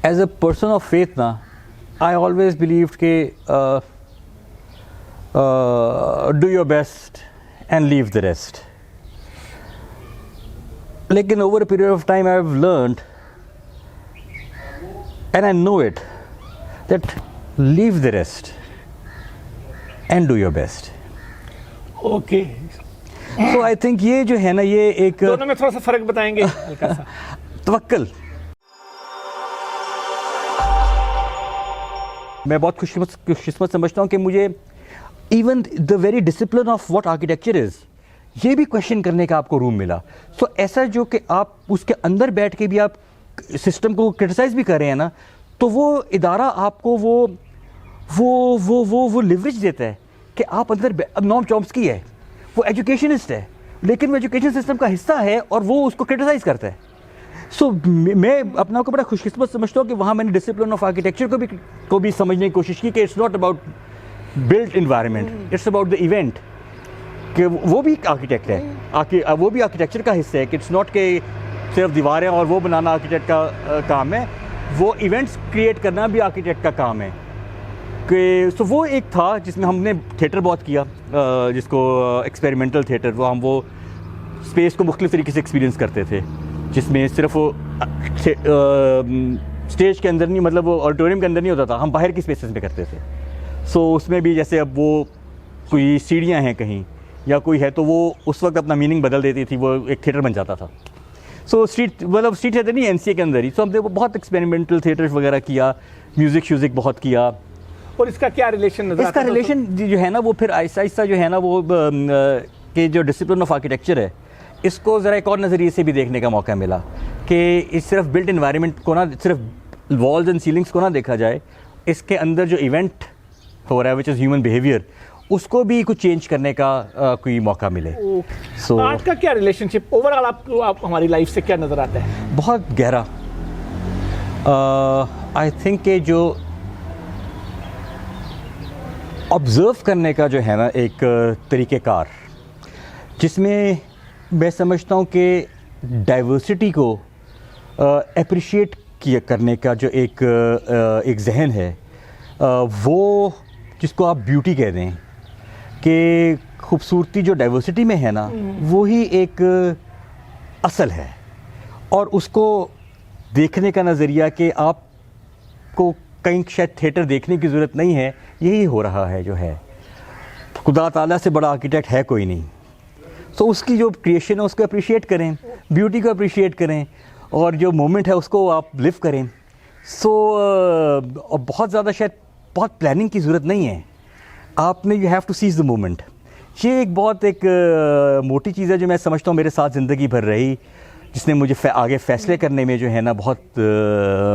As a person of faith ना, I always believed के do your best and leave the rest. लेकिन over a period of time I have learned and I know it that leave the rest and do your best. Okay, so I think ये जो है ना, ये एक दोनों में थोड़ा सा फर्क बताएंगे हल्का सा. तवक्कल. मैं बहुत खुशकिस्मत समझता हूँ कि मुझे even the very discipline of what architecture is, ये भी क्वेश्चन करने का आपको रूम मिला. सो ऐसा जो कि आप उसके अंदर बैठ के भी आप सिस्टम को क्रिटिसाइज भी कर रहे हैं ना, तो वो इदारा आपको वो लिवरेज देता है कि आप अंदर. अब नॉम चॉम्स्की है, वो एजुकेशनिस्ट है, लेकिन वो एजुकेशन सिस्टम का हिस्सा है और वो उसको क्रिटिसाइज करता है. सो मैं अपना को बड़ा खुशकिस्मत समझता हूँ कि वहाँ मैंने डिसिप्लिन ऑफ आर्किटेक्चर को भी समझने की कोशिश की कि it's not about built environment, it's about the event. कि वो भी आर्किटेक्ट है, वो भी आर्किटेक्चर का हिस्सा है. कि इट्स नॉट कि सिर्फ दीवारें और वो बनाना आर्किटेक्ट का काम है, वो इवेंट्स क्रिएट करना भी आर्किटेक्ट का काम है. कि सो वो एक था जिसमें हमने थिएटर बहुत किया, जिसको एक्सपेरिमेंटल थिएटर, वो स्पेस को मुख्तलिफ तरीके से एक्सपीरियंस करते थे, जिसमें सिर्फ स्टेज के अंदर नहीं, मतलब वो ऑडिटोरियम के अंदर नहीं होता था, हम बाहर की स्पेसेस में करते थे. सो उसमें भी जैसे अब वो कोई सीढ़ियाँ हैं कहीं या कोई है, तो वो उस वक्त अपना मीनिंग बदल देती थी, वो एक थिएटर बन जाता था. सो स्ट्रीट थिएटर नहीं, एनसीए के अंदर ही. सो हमने वो बहुत एक्सपेरिमेंटल थिएटर वगैरह किया, म्यूज़िक बहुत किया. और इसका क्या रिलेशन नजर आता है? इसका रिलेशन जो है ना, वो फिर आहिस्ता आहिस्ता जो है ना, वो कि जो डिसिप्लिन ऑफ आर्किटेक्चर है, इसको ज़रा एक और नज़रिए से भी देखने का मौका मिला कि इस सिर्फ बिल्ट इन्वायरमेंट को ना, सिर्फ वॉल्स एंड सीलिंग्स को ना देखा जाए, इसके अंदर जो इवेंट हो रहा है विच इज़ ह्यूमन बिहेवियर, उसको भी कुछ चेंज करने का कोई मौका मिले. सो आर्ट का क्या रिलेशनशिप ओवरऑल आप हमारी लाइफ से क्या नज़र आता है? बहुत गहरा. आई थिंक कि जो ऑब्ज़र्व करने का जो है ना एक तरीक़ेकार, जिसमें मैं समझता हूँ कि डाइवर्सिटी को अप्रिशिएट करने का जो एक जहन है, वो जिसको आप ब्यूटी कह दें, कि खूबसूरती जो डाइवर्सिटी में है ना, वो ही एक असल है. और उसको देखने का नज़रिया कि आपको कहीं शायद थिएटर देखने की ज़रूरत नहीं है, यही हो रहा है जो है. खुदा ताला से बड़ा आर्किटेक्ट है कोई नहीं. सो उसकी जो क्रिएशन है उसको अप्रिशिएट करें, ब्यूटी को अप्रिशिएट करें, और जो मोमेंट है उसको आप लिव करें. सो बहुत ज़्यादा शायद बहुत प्लानिंग की ज़रूरत नहीं है. आपने you have to seize the moment. ये एक बहुत मोटी चीज़ है जो मैं समझता हूँ मेरे साथ ज़िंदगी भर रही, जिसने मुझे आगे फैसले करने में जो है ना बहुत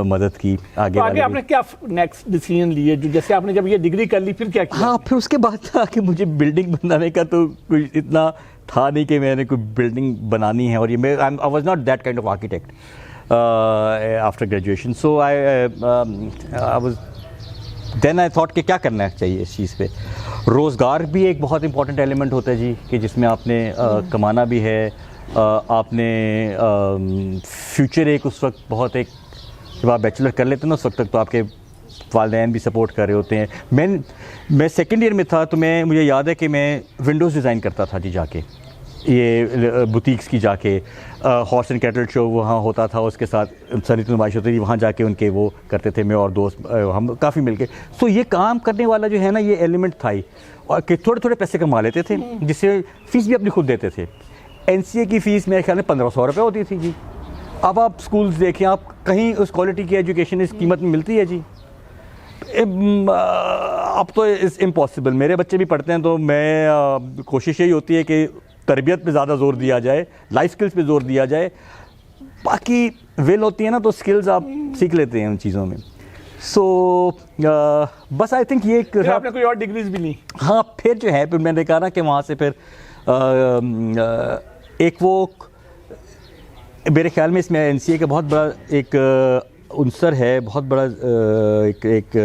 मदद की. तो आगे आपने क्या नेक्स्ट डिसीजन लिए, जो जैसे आपने जब ये डिग्री कर ली फिर क्या किया? हाँ, फिर उसके बाद था कि मुझे बिल्डिंग बनाने का तो कुछ इतना था नहीं कि मैंने कोई बिल्डिंग बनानी है. और ये I was not that kind of architect after graduation. So I was then I thought कि क्या करना चाहिए इस चीज़ पे. रोज़गार भी एक बहुत इंपॉर्टेंट एलिमेंट होता है जी, कि जिसमें आपने कमाना भी है, आपने फ्यूचर एक उस वक्त बहुत एक, जब आप बैचलर कर लेते हैं ना उस वक्त तक तो आपके वालिदैन भी सपोर्ट कर रहे होते हैं. मैं सेकेंड ईयर में था तो मुझे याद है कि मैं विंडोज़ डिज़ाइन करता था जी, जाके ये बुटीक्स की जाके हॉर्स एंड कैटल शो वहाँ होता था, उसके साथ संगीत नुमाइश होती थी, वहाँ जाके उनके वो करते थे, मैं और दोस्त हम काफ़ी मिलके. सो ये काम करने वाला जो है ना, ये एलिमेंट था ही. और कि थोड़े थोड़े पैसे कमा लेते थे, जिससे फ़ीस भी अपनी खुद देते थे. एनसीए की फ़ीस मेरे ख्याल में 1500 रुपये होती थी जी. अब आप स्कूल्स देखें, आप कहीं उस क्वालिटी की एजुकेशन इस कीमत में मिलती है जी? अब तो इज़ इम्पॉसिबल. मेरे बच्चे भी पढ़ते हैं तो मैं कोशिश यही होती है कि तरबियत पे ज़्यादा ज़ोर दिया जाए, लाइफ स्किल्स पे ज़ोर दिया जाए. बाकी विल होती है ना, तो स्किल्स आप सीख लेते हैं उन चीज़ों में. सो बस आई थिंक ये एक आपने कोई और डिग्रीज भी ली? हाँ, फिर जो है, फिर मैंने कहा ना कि वहाँ से फिर एक वो मेरे ख्याल में इसमें एनसीए का बहुत बड़ा एक उनसर है, बहुत बड़ा एक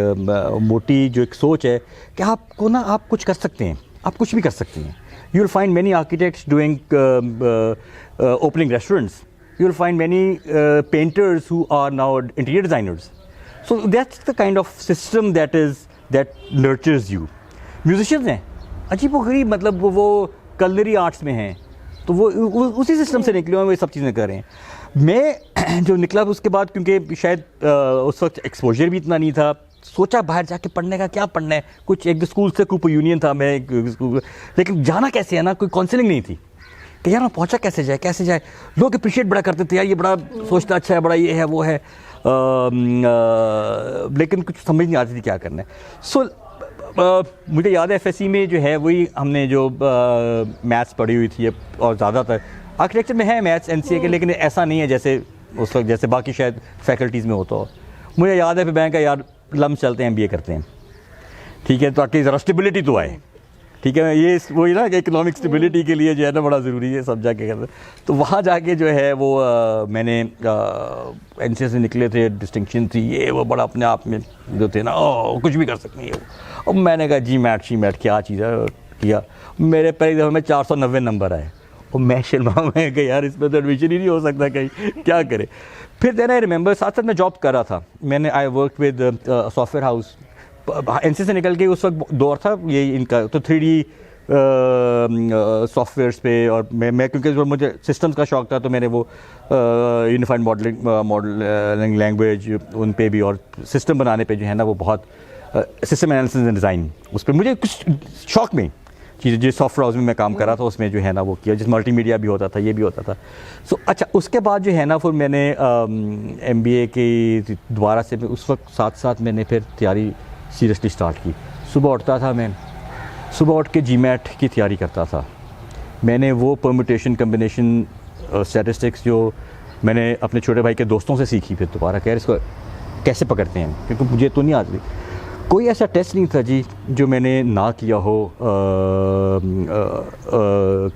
मोटी जो एक सोच है कि आपको ना, आप कुछ कर सकते हैं, आप कुछ भी कर सकते हैं. You will find many architects doing opening restaurants. You will find many painters who are now interior designers. So that's the kind of system that nurtures you. Musicians हैं अजीबोगरीब, मतलब वो कलरी आर्ट्स में हैं, तो वो उसी सिस्टम से निकले हुए वो सब चीज़ें कर रहे हैं. मैं जो निकला उसके बाद, क्योंकि शायद उस वक्त एक्सपोजर भी इतना नहीं था, सोचा बाहर जाके पढ़ने का, क्या पढ़ना है, कुछ एक स्कूल से कूपर यूनियन था मैं स्कूल, लेकिन जाना कैसे है ना, कोई काउंसलिंग नहीं थी कि यार पहुंचा कैसे जाए. लोग अप्रिशिएट बड़ा करते थे, यार ये बड़ा सोचता अच्छा है, बड़ा ये है वो है, लेकिन कुछ समझ नहीं आती थी क्या करना है. सो मुझे याद है एफएससी में जो है वही हमने जो मैथ्स पढ़ी हुई थी, और ज़्यादातर आर्किटेक्चर में है मैथ्स एनसीए के, लेकिन ऐसा नहीं है जैसे उस वक्त जैसे बाकी शायद फैकल्टीज़ में होता हो. मुझे याद है फिर बैंक का यार लम्स चलते हैं एमबीए करते हैं, ठीक है, ताकि ज़रा स्टेबिलिटी तो आए, ठीक है, ये वही ना इकोनॉमिक स्टेबिलिटी के लिए जो है ना बड़ा ज़रूरी है, सब जाके करते. तो वहाँ जाके जो है वो मैंने एनसीए से निकले थे, डिस्टिंक्शन थी, ये वो बड़ा अपने आप में जो थे ना, कुछ भी कर सकते हैं वो. अब मैंने कहा जी मैट क्या चीज़ है, किया. मेरे पहली दफ़ा में 490 नंबर आए, और मैं शर्मा में कि यार इसमें तो एडमिशन ही नहीं हो सकता, कहीं क्या करे. फिर देन आई रिमेंबर साथ मैं जॉब कर रहा था, मैंने I work with software house. NC से निकल के उस वक्त दौर था ये इनका, तो 3D सॉफ्टवेयर्स पे, और मैं क्योंकि मुझे सिस्टम्स का शौक था, तो मैंने वो यूनिफाइड मॉडलिंग लैंग्वेज उन पे भी, और सिस्टम बनाने पे जो है ना वो बहुत सिस्टम एनालिसिस एंड डिज़ाइन, उस पर मुझे कुछ शौक में चीज़ें, जिस सॉफ्टवेयर हाउस में मैं काम कर रहा था उसमें जो है ना वो किया, जिस मल्टीमीडिया भी होता था, ये भी होता था. सो अच्छा, उसके बाद जो है ना फिर मैंने MBA की दोबारा से उस वक्त साथ मैंने फिर तैयारी सीरियसली स्टार्ट की. सुबह उठता था मैं, सुबह उठ के GMAT की तैयारी करता था. मैंने वो परम्यूटेशन कम्बिनेशन स्टैटिस्टिक्स जो मैंने अपने छोटे भाई के दोस्तों से सीखी, फिर दोबारा कह इसको कैसे पकड़ते हैं, क्योंकि मुझे तो नहीं आती. कोई ऐसा टेस्ट नहीं था जी जो मैंने ना किया हो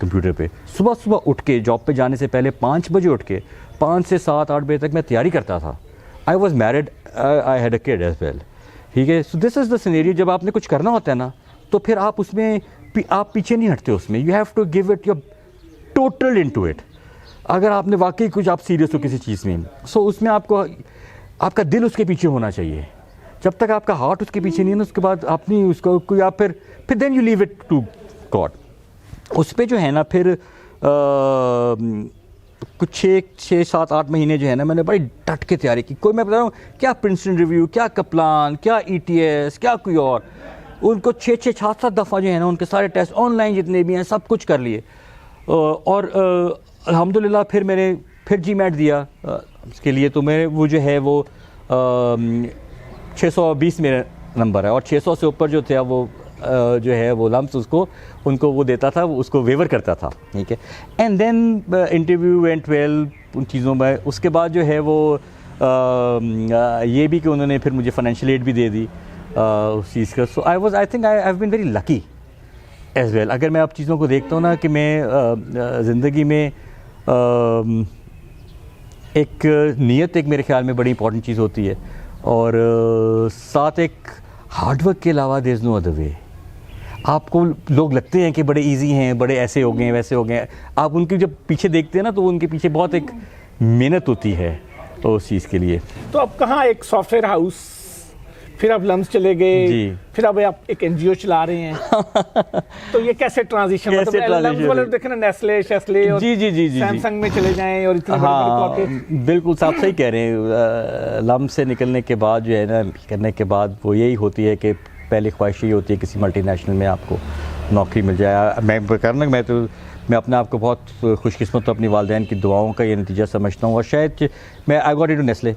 कंप्यूटर पे. सुबह उठ के जॉब पे जाने से पहले 5 बजे उठ के 5 से 7-8 बजे तक मैं तैयारी करता था. I was married, I had a kid as well, ठीक है. So this is the scenario. जब आपने कुछ करना होता है ना, तो फिर आप उसमें आप पीछे नहीं हटते उसमें. You have to give it your total into it. अगर आपने वाकई कुछ आप सीरियस हो किसी चीज़ में, सो उसमें आपको आपका दिल उसके पीछे होना चाहिए. जब तक आपका हार्ट उसके पीछे नहीं है ना, उसके बाद आप नहीं उसको कोई आप फिर then you leave it to God. उस पर जो है ना फिर कुछ 6-7-8 महीने जो है ना मैंने बड़ी डट के तैयारी की. कोई मैं बता रहा हूँ क्या प्रिंसटन रिव्यू, क्या कपलान, क्या ETS, क्या कोई और, उनको 6-7 दफ़ा जो है ना उनके सारे टेस्ट ऑनलाइन जितने भी हैं सब कुछ कर लिए. और अल्हम्दुलिल्लाह फिर मैंने फिर GMAT दिया उसके लिए. तो मैं वो जो है वो 620 मेरा नंबर है, और 600 से ऊपर जो थे वो जो है वो लम्स उनको वो देता था, उसको वेवर करता था, ठीक है. And then interview went well उन चीज़ों में. उसके बाद जो है वो ये भी कि उन्होंने फिर मुझे फाइनेंशियल एड भी दे दी उस चीज़ का. So I think I have been very lucky as well. अगर मैं अब चीज़ों को देखता हूँ ना कि मैं ज़िंदगी में एक नीयत एक मेरे ख्याल में बड़ी इंपॉर्टेंट चीज़ होती है, और साथ एक हार्डवर्क के अलावा there is no other way. आपको लोग लगते हैं कि बड़े इजी हैं, बड़े ऐसे हो गए हैं वैसे हो गए हैं, आप उनके जब पीछे देखते हैं ना तो उनके पीछे बहुत एक मेहनत होती है उस चीज़ के लिए. तो अब कहाँ एक सॉफ्टवेयर हाउस, फिर आप लम्स चले गए, फिर अब आप एक NGO चला रहे हैं. तो ये कैसे ट्रांजिशन, मतलब देखे ना नेस्ले शेस्ले और जी सैमसंग में चले जाएं और इतने बड़े. बिल्कुल आप सही कह रहे हैं. लम्स से निकलने के बाद जो है ना करने के बाद वो यही होती है कि पहली ख्वाहिश यही होती है किसी मल्टीनेशनल में आपको नौकरी मिल जाए. मैं अपने आप को बहुत खुशकिस्मत अपनी वालिदैन की दुआओं का ये नतीजा समझता हूँ. और शायद मैं I got into Nestle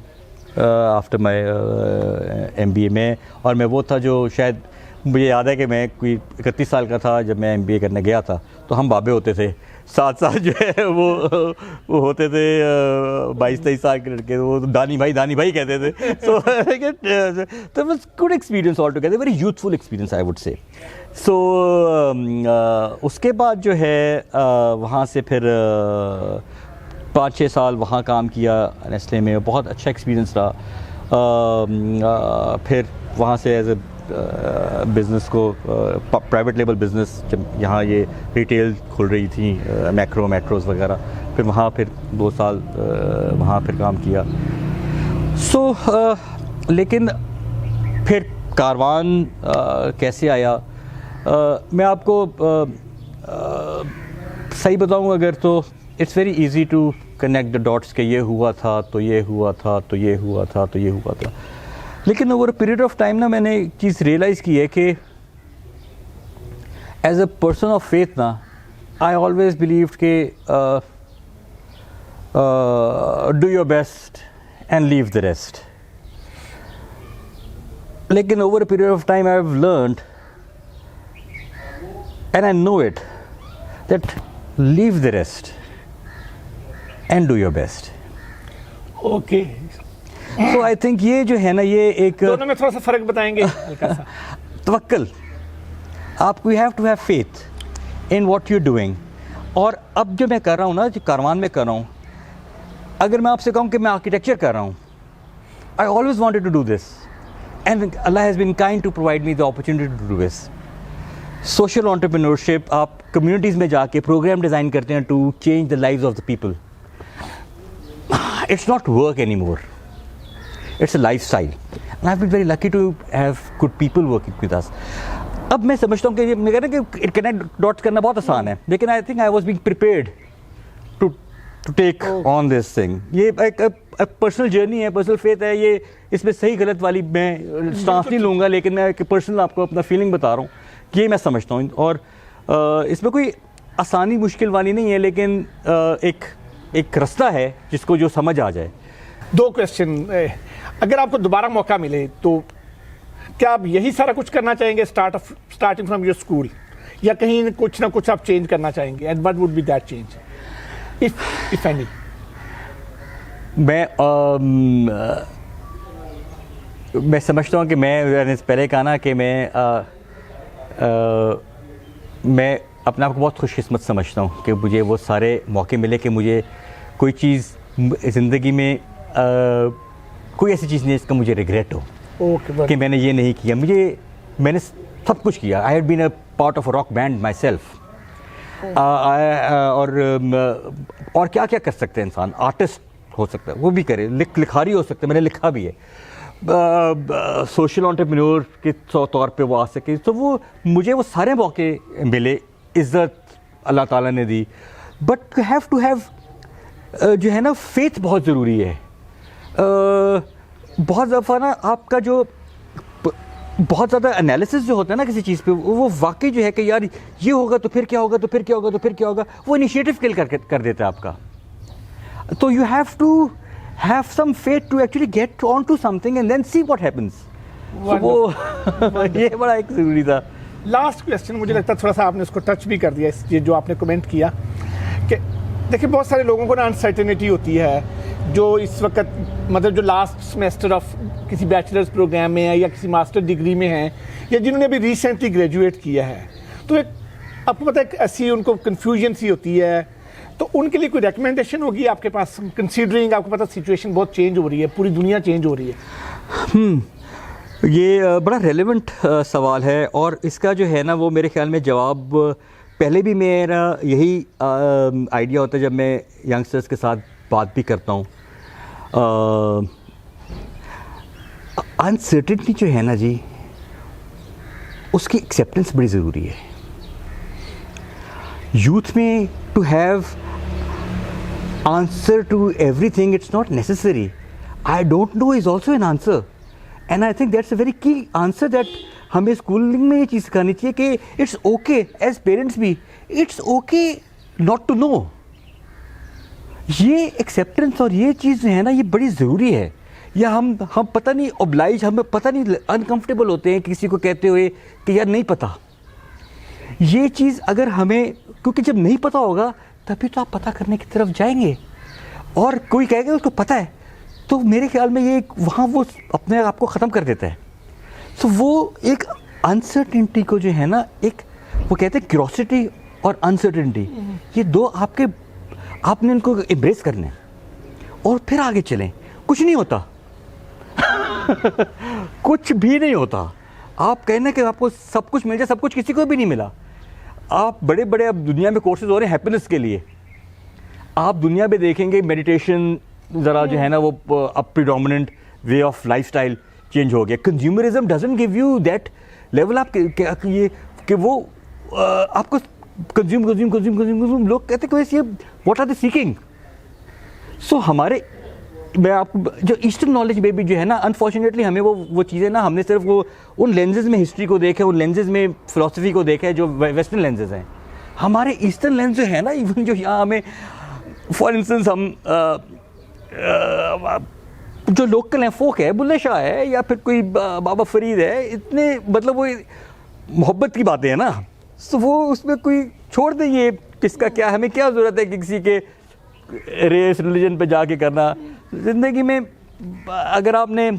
after my MBA में, और मैं वो था जो शायद मुझे याद है कि मैं कोई 31 साल का था जब मैं MBA करने गया था. तो हम बाबे होते थे, साथ जो है वो होते थे 22-23 साल के लड़के, वो दानी भाई कहते थे. सो तो was good experience all together, very youthful experience I would say. So उसके बाद जो है वहाँ से फिर 5-6 साल वहाँ काम किया नेस्ले में, बहुत अच्छा एक्सपीरियंस रहा. फिर वहाँ से एज ए बिज़नेस को प्राइवेट लेवल बिज़नेस, जब यहाँ ये रिटेल खुल रही थी मेट्रोज़ वगैरह, फिर वहाँ फिर 2 साल वहाँ फिर काम किया. सो लेकिन फिर कारवान कैसे आया, मैं आपको सही बताऊं अगर तो it's very easy to connect the dots के ये हुआ था तो ये हुआ था तो ये हुआ था तो ये हुआ था। लेकिन over a period of time ना मैंने एक चीज़ रियलाइज़ की है कि as a person of faith ना आई ऑलवेज बिलीव्ड के do your best and leave the rest. लेकिन over a period of time I have learned and I know it that leave the rest and do your best. Okay, So I think ये जो है ना ये एक दोनों में थोड़ा सा फर्क बताएंगे हल्का सा। तवक्कल, आपको you have to have faith in what you're doing। और अब जो मैं कर रहा हूँ ना, जो कारवान में कर रहा हूँ, अगर मैं आपसे कहूँ कि मैं आर्किटेक्चर कर रहा हूँ, I always wanted to do this and Allah has been kind to provide me the opportunity to do this। Social entrepreneurship, आप कम्युनिटीज़ में जाके प्रोग्राम डिज़ाइन करते हैं to change the lives of the people. It's not work any more, it's a life style and I have been very lucky to have good people working with us. अब मैं समझता हूँ कि मैं कह रहा हूँ कि कनेक्ट डॉट्स करना बहुत आसान है, लेकिन I think I was being prepared to take on this thing. ये एक पर्सनल जर्नी है, पर्सनल फेथ है, ये इसमें सही गलत वाली मैं स्टांस नहीं लूँगा, लेकिन मैं एक पर्सनल आपको अपना फीलिंग बता रहा हूँ, ये मैं समझता हूँ। और इसमें कोई आसानी मुश्किल वाली नहीं है, लेकिन एक रास्ता है जिसको जो समझ आ जाए। दो क्वेश्चन, अगर आपको दोबारा मौका मिले तो क्या आप यही सारा कुछ करना चाहेंगे स्टार्टिंग फ्रॉम योर स्कूल, या कहीं कुछ ना कुछ आप चेंज करना चाहेंगे, and what would be that change if any? मैं समझता हूँ कि मैंने पहले कहा ना कि मैं अपने आप को बहुत खुशकिस्मत समझता हूँ कि मुझे वो सारे मौके मिले कि मुझे कोई चीज़ ज़िंदगी में कोई ऐसी चीज़ नहीं है जिसका मुझे रिग्रेट हो कि मैंने ये नहीं किया। मैंने सब कुछ किया। I had been a part of a rock band myself. और क्या क्या कर सकते हैं इंसान, आर्टिस्ट हो सकता है, वो भी करे, लिखारी हो सकता है, मैंने लिखा भी है, सोशल एंटरप्रेन्योर के तौर पे वो आ सके, तो वो मुझे वो सारे मौके मिले, इज़्ज़त अल्लाह ताला ने दी। But you have to have जो है ना फेथ बहुत ज़रूरी है। बहुत दफ़ा ना आपका जो बहुत ज़्यादा एनालिसिस जो होता है ना किसी चीज़ पे, वो वाकई जो है कि यार ये होगा तो फिर क्या होगा, तो फिर क्या होगा, तो फिर क्या होगा, वो इनिशिएटिव किल कर देता है आपका। तो you have to have some faith to actually get on to something and then see what happens। So वो ये बड़ा एक ज़रूरी था। लास्ट क्वेश्चन, मुझे लगता है थोड़ा सा आपने उसको टच भी कर दिया, ये जो आपने कमेंट किया कि देखिए बहुत सारे लोगों को ना अनसर्टेनिटी होती है, जो इस वक्त मतलब जो लास्ट सेमेस्टर ऑफ किसी बैचलर्स प्रोग्राम में है या किसी मास्टर डिग्री में है, या जिन्होंने अभी रिसेंटली ग्रेजुएट किया है, तो एक आपको पता है ऐसी उनको कन्फ्यूजन सी होती है। तो उनके लिए कोई रिकमेंडेशन होगी आपके पास, कंसीडरिंग आपको पता सिचुएशन बहुत चेंज हो रही है, पूरी दुनिया चेंज हो रही है? ये बड़ा रेलेवेंट सवाल है, और इसका जो है ना वो मेरे ख्याल में जवाब पहले भी मेरा यही आइडिया होता है जब मैं यंगस्टर्स के साथ बात भी करता हूँ। अनसर्टेनिटी जो है ना जी, उसकी एक्सेप्टेंस बड़ी ज़रूरी है यूथ में। To have answer to everything, it's not necessary. I don't know is also an answer, and I think that's a very key answer that हमें स्कूलिंग में ये चीज़ सिखानी चाहिए कि it's okay as parents भी, it's okay not to know। ये acceptance और ये चीज़ जो है ना ये बड़ी ज़रूरी है। या हम पता नहीं ऑब्लाइज, हमें पता नहीं अनकंफर्टेबल होते हैं किसी को कहते हुए कि यार नहीं पता। ये चीज़ अगर हमें, क्योंकि जब नहीं पता होगा तभी तो आप पता करने की तरफ जाएंगे, और कोई कहेगा उसको पता है, तो मेरे ख्याल में ये वहाँ वो अपने आप को ख़त्म कर देता है। तो वो एक अनसर्टेनिटी को जो है ना, एक वो कहते हैं क्यूरोसिटी और अनसर्टेनिटी, ये दो आपने उनको एम्ब्रेस करने और फिर आगे चलें। कुछ नहीं होता कुछ भी नहीं होता। आप कहना कि आपको सब कुछ मिल जाए, सब कुछ किसी को भी नहीं मिला। आप बड़े बड़े अब दुनिया में कोर्सेज हो रहे हैं हैप्पीनेस के लिए। आप दुनिया में देखेंगे मेडिटेशन ज़रा जो है ना वो अब predominant way of lifestyle change हो गया। Consumerism doesn't give you that level, आप ये कि वो आपको कंज्यूम लोग कहते कि वैसे ये व्हाट आर दे सीकिंग। सो हमारे, मैं आपको जो ईस्टर्न नॉलेज में भी जो है ना, अनफॉर्चुनेटली हमें वो चीज़ें ना, हमने सिर्फ वो उन लेंसेज में हिस्ट्री को देखा है, उन लेंसेज में फ़िलासफ़ी को देखा है जो वेस्टर्न लेंसेज हैं। हमारे ईस्टर्न लेंस जो है ना, इवन जो यहाँ हमें फॉर इंस्टेंस हम जो लोकल हैं, फोक है, बुल्ले शाह है या फिर कोई बाबा फरीद है, इतने मतलब वो मोहब्बत की बातें हैं ना, तो वो उसमें कोई छोड़ दे, ये किसका क्या, हमें क्या ज़रूरत है कि किसी के रेस रिलीजन पे जाके करना। ज़िंदगी में अगर आपने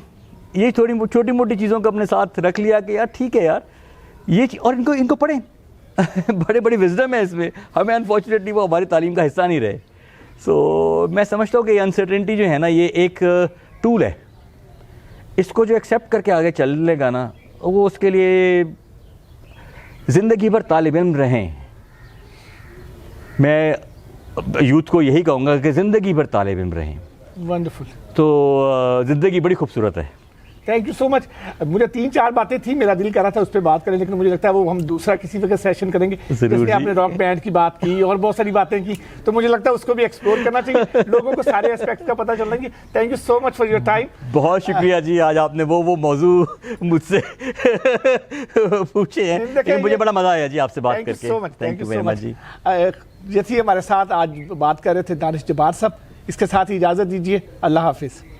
ये थोड़ी छोटी मोटी चीज़ों को अपने साथ रख लिया कि यार ठीक है यार ये और इनको पढ़ें बड़े बड़ी विजडम है इसमें, हमें अनफॉर्चुनेटली वो हमारी तालीम का हिस्सा नहीं रहे। सो मैं समझता हूँ कि अनसर्टेनिटी जो है ना, ये एक टूल है, इसको जो एक्सेप्ट करके आगे चलेगा ना, वो उसके लिए ज़िंदगी भर तालिब इल्म रहें। मैं यूथ को यही कहूँगा कि ज़िंदगी भर तालिब इल्म रहें। वंडरफुल। तो ज़िंदगी बड़ी खूबसूरत है। Thank you so much. मुझे 3-4 बातें थी, मेरा दिल कर रहा था उस पर बात करें, लेकिन मुझे लगता है वो हम दूसरा किसी वक्त सेशन करेंगे। जैसे आपने रॉक बैंड की बात की और बहुत सारी बातें की, तो मुझे लगता है उसको भी एक्सप्लोर करना चाहिए, लोगों को सारे एस्पेक्ट का पता चलना चाहिए। Thank you so much for your time. बहुत शुक्रिया जी, आज आपने वो मौजू मुझसे पूछे हैं, लेकिन मुझे बड़ा मज़ा आया जी आपसे बात करके। थैंक यू वेरी मच जी। जैसे हमारे साथ आज बात कर रहे थे दानिश जब्बार साहब, इसके साथ ही इजाज़त दीजिए। अल्लाह हाफिज़।